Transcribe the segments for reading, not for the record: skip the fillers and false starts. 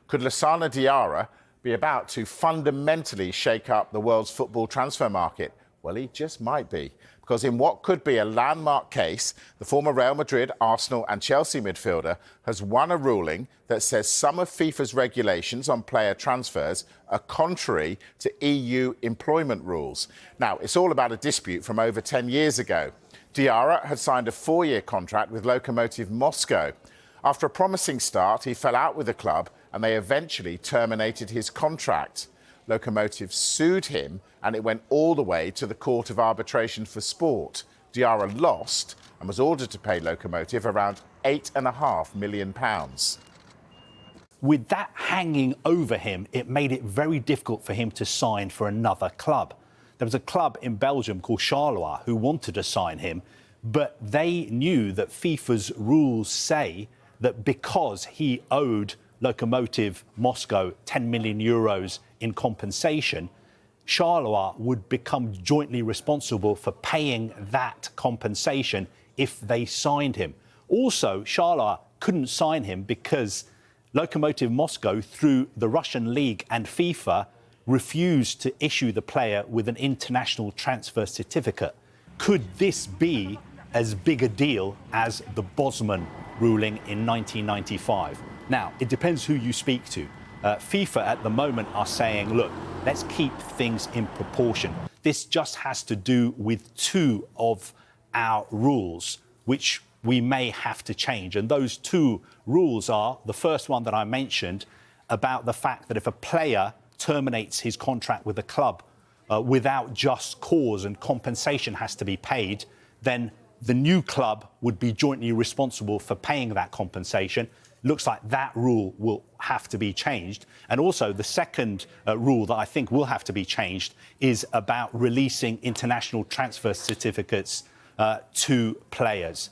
Could Lassana Diarra be about to fundamentally shake up the world's football transfer market? Well, he just might be, because in what could be a landmark case, the former Real Madrid, Arsenal and Chelsea midfielder has won a ruling that says some of FIFA's regulations on player transfers are contrary to EU employment rules. Now, it's all about a dispute from over 10 years ago. Diarra had signed a 4-year contract with Lokomotiv Moscow. After a promising start, he fell out with the club and they eventually terminated his contract. Lokomotiv sued him and it went all the way to the Court of Arbitration for Sport. Diarra lost and was ordered to pay Lokomotiv around £8.5 million. With that hanging over him, it made it very difficult for him to sign for another club. There was a club in Belgium called Charleroi who wanted to sign him, but they knew that FIFA's rules say that because he owed Lokomotiv Moscow 10 million euros in compensation, Charleroi would become jointly responsible for paying that compensation if they signed him. Also, Charleroi couldn't sign him because Lokomotiv Moscow, through the Russian League and FIFA, refused to issue the player with an international transfer certificate. Could this be as big a deal as the Bosman ruling in 1995? Now, it depends who you speak to. FIFA at the moment are saying, look, let's keep things in proportion. This just has to do with 2 of our rules, which we may have to change. And those 2 rules are, the first one that I mentioned, about the fact that if a player terminates his contract with a club without just cause and compensation has to be paid, then the new club would be jointly responsible for paying that compensation. Looks like that rule will have to be changed. And also the second rule that I think will have to be changed is about releasing international transfer certificates to players.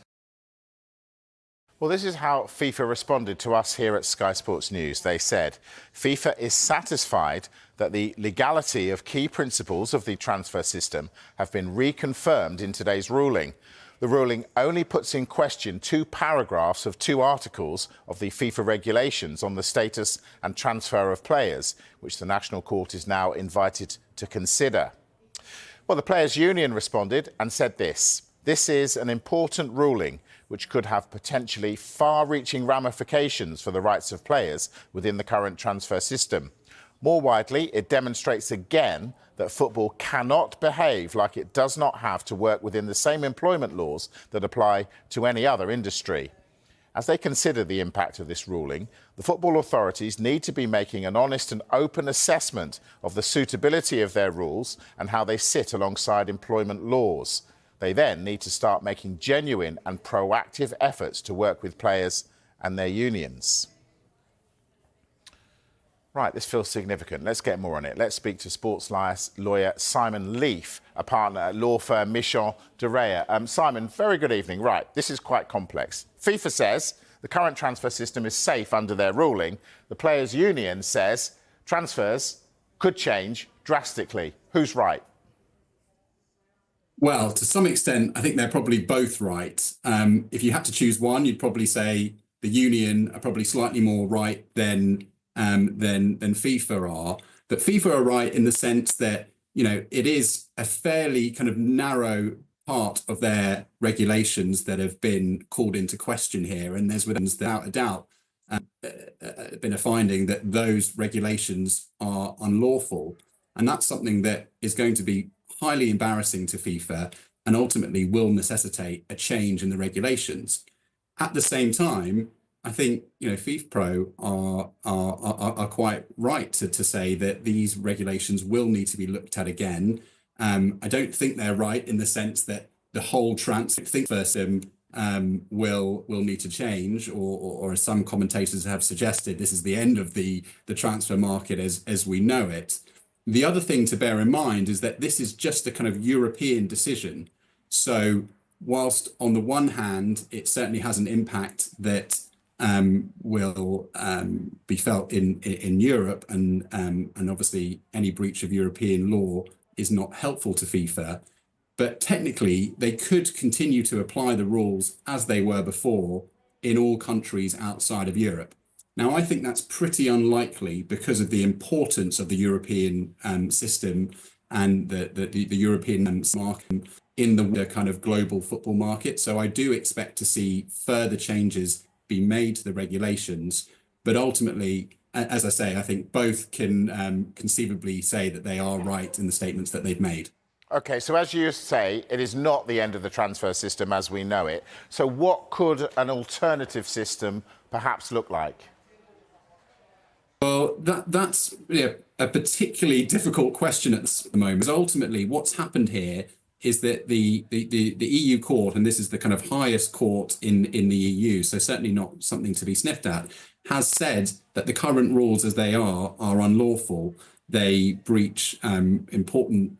Well, this is how FIFA responded to us here at Sky Sports News. They said, FIFA is satisfied that the legality of key principles of the transfer system have been reconfirmed in today's ruling. The ruling only puts in question 2 paragraphs of 2 articles of the FIFA regulations on the status and transfer of players, which the National Court is now invited to consider. Well, the Players' Union responded and said this: "This is an important ruling which could have potentially far-reaching ramifications for the rights of players within the current transfer system. More widely, it demonstrates again that football cannot behave like it does not have to work within the same employment laws that apply to any other industry." As they consider the impact of this ruling, the football authorities need to be making an honest and open assessment of the suitability of their rules and how they sit alongside employment laws. They then need to start making genuine and proactive efforts to work with players and their unions. Right, this feels significant. Let's get more on it. Let's speak to sports lawyer Simon Leaf, a partner at law firm Michon de Reya. Simon, very good evening. Right, this is quite complex. FIFA says the current transfer system is safe under their ruling. The Players' Union says transfers could change drastically. Who's right? Well, to some extent, I think they're probably both right. If you had to choose one, you'd probably say the union are probably slightly more right than FIFA are. But FIFA are right in the sense that, you know, it is a fairly kind of narrow part of their regulations that have been called into question here. And there's without a doubt been a finding that those regulations are unlawful. And that's something that is going to be highly embarrassing to FIFA and ultimately will necessitate a change in the regulations. At the same time, I think, you know, FIFPRO are quite right to say that these regulations will need to be looked at again. I don't think they're right in the sense that the whole transfer system will need to change, or as some commentators have suggested, this is the end of the transfer market as we know it. The other thing to bear in mind is that this is just a kind of European decision. So whilst on the one hand, it certainly has an impact that will be felt in Europe, and obviously any breach of European law is not helpful to FIFA, but technically they could continue to apply the rules as they were before in all countries outside of Europe. Now, I think that's pretty unlikely because of the importance of the European system and the European market in the kind of global football market. So I do expect to see further changes be made to the regulations. But ultimately, as I say, I think both can conceivably say that they are right in the statements that they've made. OK, so as you say, it is not the end of the transfer system as we know it. So what could an alternative system perhaps look like? Well, that's a particularly difficult question at the moment. Because ultimately, what's happened here is that the EU court, and this is the kind of highest court in the EU, so certainly not something to be sniffed at, has said that the current rules as they are unlawful. They breach important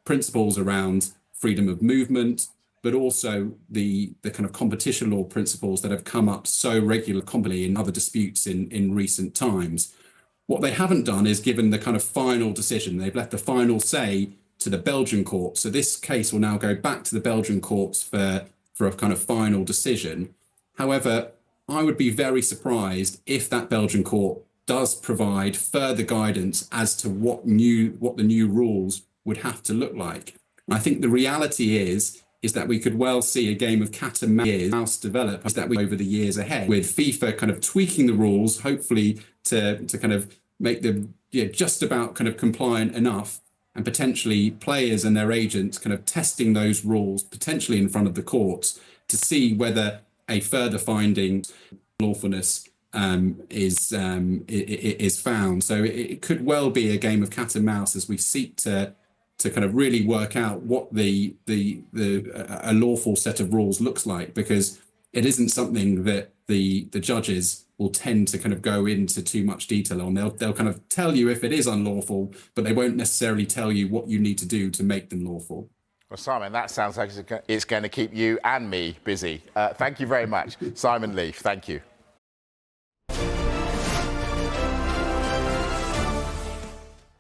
principles around freedom of movement, but also the kind of competition law principles that have come up so regularly in other disputes in recent times. What they haven't done is given the kind of final decision. They've left the final say to the Belgian court. So this case will now go back to the Belgian courts for a kind of final decision. However, I would be very surprised if that Belgian court does provide further guidance as to what the new rules would have to look like. And I think the reality is that we could well see a game of cat and mouse develop over the years ahead, with FIFA kind of tweaking the rules, hopefully to kind of make them just about kind of compliant enough, and potentially players and their agents kind of testing those rules potentially in front of the courts to see whether a further finding lawfulness is found. So it could well be a game of cat and mouse as we seek to kind of really work out what a lawful set of rules looks like, because it isn't something that the judges will tend to kind of go into too much detail on. They'll kind of tell you if it is unlawful, but they won't necessarily tell you what you need to do to make them lawful. Well, Simon, that sounds like it's going to keep you and me busy. Thank you very much, Simon Leaf. Thank you.